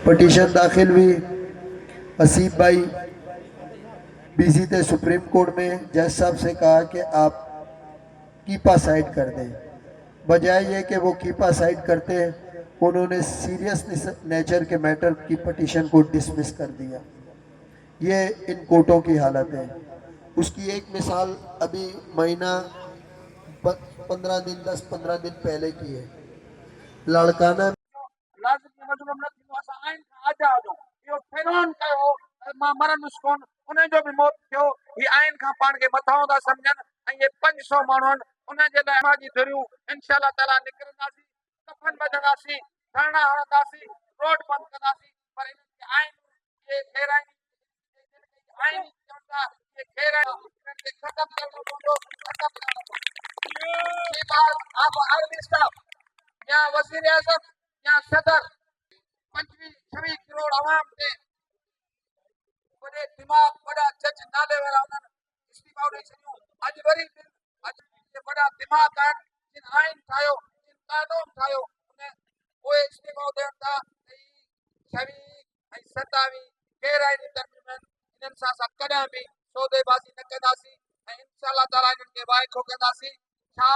Petition दाखिल हुई। हसीब भाई बिजी थे सुप्रीम कोर्ट में, जज साहब से कहा कि आप कीपा साइड कर दें। बजाय ये कि वो कीपा साइड करते, उन्होंने सीरियस नेचर के मैटर की पटिशन को डिसमिस कर दिया। ये इन कोर्टों की हालत है। उसकी एक मिसाल अभी महीना 15 दिन 10-15 दिन पहले की है। लाड़काना लाज़िमी मजलूम न थींदो, असां आइन खां आज़ाद आहियूं। इहो फ़िरौन कयो मरण कोन, उन जो बि मौत थियो। हीअ आइन खां पाण खे मथां था सम्झनि ऐं इहे 500 माण्हू आहिनि, उन जे लाइ समाजी धुरियूं इंशाअल्लाह ताला निकिरंदासीं, कफ़न ॿधंदासीं, धरना हणंदासीं, रोड बंदि कंदासीं। पर इन्हनि खे आइन जे खेराइनी आइन चवनि था, इहे खेराइनी इन्हनि खे ख़तमु करणो पवंदो, ख़तमु करणो पवंदो। ये बात आप आर्मी स्टाफ या वज़ीर आज़म या सदर 25-26 करोड़ आवाम थे, बड़े दिमाग बड़ा जज नाले वाला उन्होंने इस्तीफा ॾेई छॾियो। अॼु वरी अॼु बड़ा दिमाग आहिनि, जिन आइन ठाहियो, जिन कानून ठाहियो, उहे इस्तीफा ॾियनि था। 26 ऐं 27 केर आहिनि तरमीम आहिनि, इन्हनि सां असां कॾहिं बि सौदेबाज़ी न कंदासीं ऐं इंशाअल्लाह ताला इन्हनि खे वाइदो कंदासीं। छा